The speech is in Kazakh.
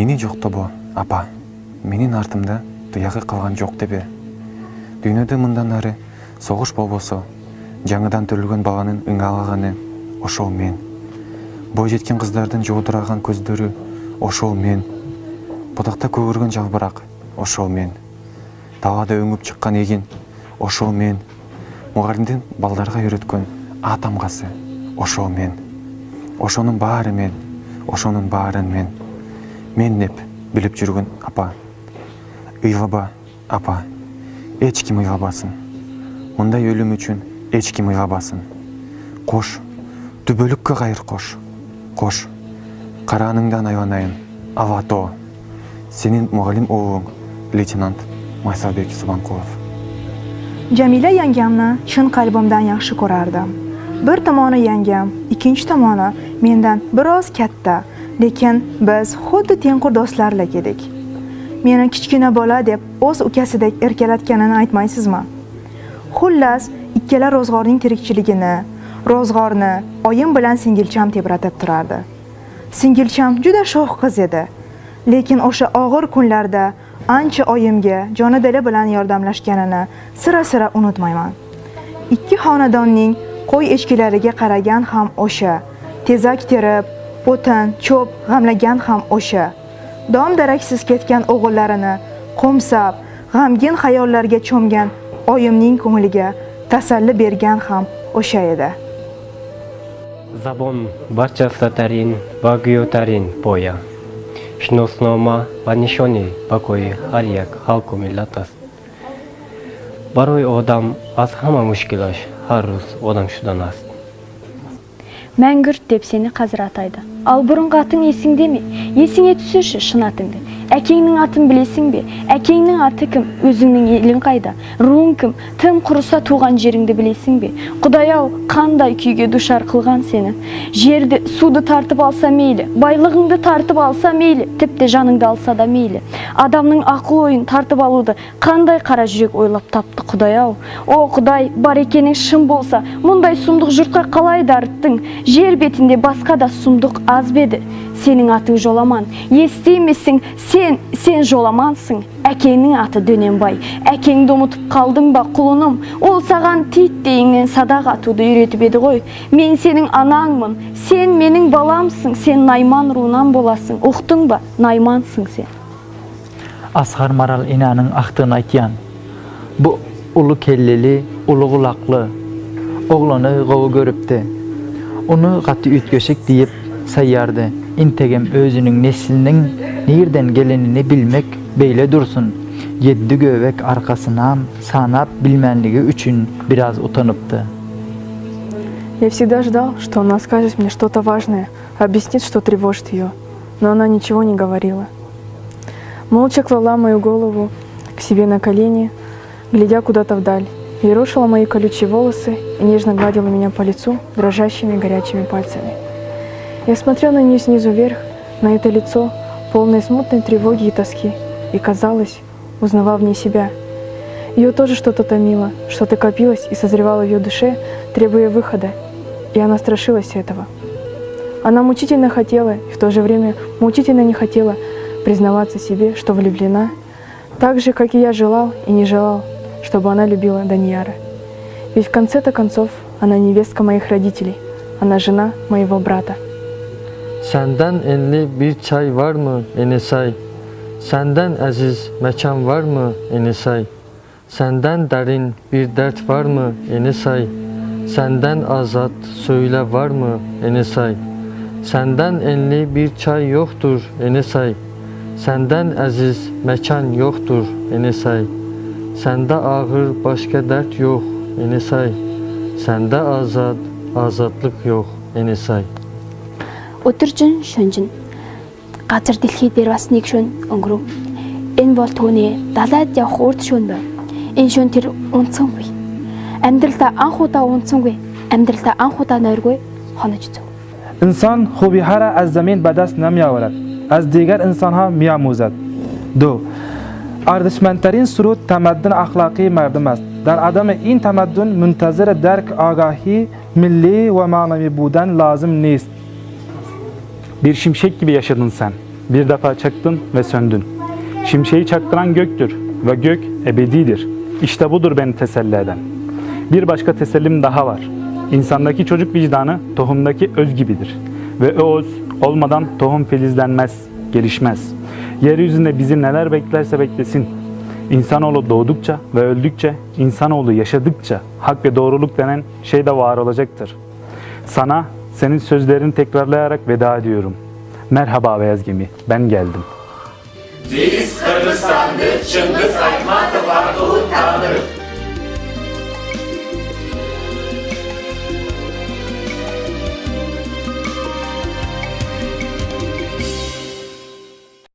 Meni жоқтабы, апа, менин артымда туягы калган жок дебе. Дүйнөдө мындан ары согуш болбосо, жаңыдан төрөлгөн баланын ыңгалаганы ошол мен. Бой жеткен кыздардын жоодураган көздөрү ошол мен. Будакта көгөргөн жалбырак ошол мен. Талада өңүп чыккан эгин ошол мен. Мугалимдин балдарга үйрөткөн а тамгасы ошол мен. Ошонун баары мен, ошонун баарын мен. Мен деп билип жүргөн апа. Ыйлаба, апа. Эч ким ыйлабасын. Мындай өлүм үчүн эч ким ыйлабасын. Кош, түбөлүккө кайыр кош. Кош, карааныңдан айланайын. Авато. Сенин мугалим уулуң, лейтенант Майсалбек Субанкулов. Jamila yangamni chin qalbimdan yaxshi ko'rardim. Bir tomoni yangam, ikkinchi tomoni mendan biroz katta, lekin biz xuddi tengqur do'stlardek edik. Meni kichkina bola deb o'z ukasidek erkalatganini aytmaysizmi? Xullas, ikkala ro'zg'orning tirikchiligini, ro'zg'orni oyim bilan singilcham tebratib turardi. Singilcham juda sho'x qiz edi, lekin o'sha og'ir kunlarda ancha oyimga jonidili bilan yordamlashganini sira-sira unutmayman. Ikki xonadonning qo'y echkilariga qaragan ham o'sha, tezak terib, o'tin, cho'p g'amlagan ham o'sha. Dom daraksiz ketgan o'g'illarini qo'msab, g'amgin xayollarga cho'mgan oyimning ko'ngliga tasalli bergan ham o'sha edi. Забон барчасы тарин, багио тарин боя. Шноснома ванишони покои харияк халку миллатас. Барой одам аз хама мушкилаш, харрус одам шуданас. Мәңгүрт деп сені қазір атайды. Ал бұрынғы атың есіңде ме? Есіңе түсірші шын атыңды. Әкеңнің атын білесің бе? Әкеңнің аты кім? Өзіңнің елің қайда? Руың кім? Тым құрыса туған жеріңді білесің бе? Құдай-ау, қандай күйге душар қылған сені? Жерді, суды тартып алса мейлі, байлығыңды тартып алса мейлі, тіпті жаныңды алса да мейлі. Адамның ақыл ойын тартып алуды қандай қара жүрек ойлап тапты Құдай-ау? О, Құдай, бар екенің шын болса, мұндай сұмдық жұртқа қалай дарыттың? Жер бетінде басқа да сұмдық аз беді. Сенің атың Жоламан. Естимесің, сен Жоламансың. Әкеңнің аты Дөненбай. Әкеңді ұмытып қалдың ба, құлыным? Ол саған тит дейіңнен садақ атуды үйретіп еді ғой. Мен сенің анаңмын. Сен менің баламсың. Сен Найман руынан боласың. Ұқтың ба? Наймансың сен. Asgar Maral inanın aktığını aytyan. Bu ulu kelleli, ulu kulaklı. Oğlanı qovu görüptü. Onu katı ütköşük deyip sayyardı. İntegem özünün neslinin nereden gelenini bilmek beyle dursun. 7 gövek arkasından sanap bilmenligi üçün biraz utanıptı. Я всегда ждал, что она скажет мне что-то важное, объяснит, что тревожит ее, но она ничего не говорила. Молча клала мою голову к себе на колени, глядя куда-то вдаль, и рушила мои колючие волосы и нежно гладила меня по лицу дрожащими горячими пальцами. Я смотрел на нее снизу вверх, на это лицо, полное смутной тревоги и тоски, и, казалось, узнавал в ней себя. Ее тоже что-то томило, что-то копилось и созревало в ее душе, требуя выхода, и она страшилась этого. Она мучительно хотела, и в то же время мучительно не хотела признаваться себе, что влюблена, так же, как и я желал и не желал, чтобы она любила Данияра. Ведь в конце-то концов она невестка моих родителей, она жена моего брата. Senden enli bir çay var mı Enesay? Senden aziz mekan var mı Enesay? Senden derin bir dert var mı Enesay? Senden azat söyle var mı Enesay? Senden enli bir çay yoktur Enesay. Senden aziz mekan yoktur Enesay. Sende ağır başka dert yok Enesay. Sende azat, azatlık yok Enesay. Өтіржін шөнжін. Қазір дэлхий дээр бас нэг шөн өнгөрөв. Энэ бол түүний далайд явах урд шөн байв. Энэ шөн тэр унтсангүй. Амьдралдаа анх удаа унтсангүй. Амьдралдаа анх удаа нойргүй хонож зөв. انسان خوبی‌ها را از زمین به دست نمی‌آورد، از دیگر انسان‌ها می‌آموزد. 2. ارزشمندترین سرود تمدن اخلاقی مردم است. در عدم این تمدن منتظر درک آگاهی milli ve manevi buden lazım نیست. Bir şimşek gibi yaşadın sen. Bir defa çaktın ve söndün. Şimşeği çaktıran göktür ve gök ebedidir. İşte budur beni teselli eden. Bir başka tesellim daha var. İnsandaki çocuk vicdanı tohumdaki öz gibidir. Ve o öz olmadan tohum filizlenmez, gelişmez. Yeryüzünde bizi neler beklerse beklesin. İnsanoğlu doğdukça ve öldükçe, insanoğlu yaşadıkça hak ve doğruluk denen şey de var olacaktır. Sana senin sözlerini tekrarlayarak veda ediyorum. Merhaba beyaz gemi, ben geldim. Biz Kırgızistan'da Çıngiz Aytmatov adlı tanır.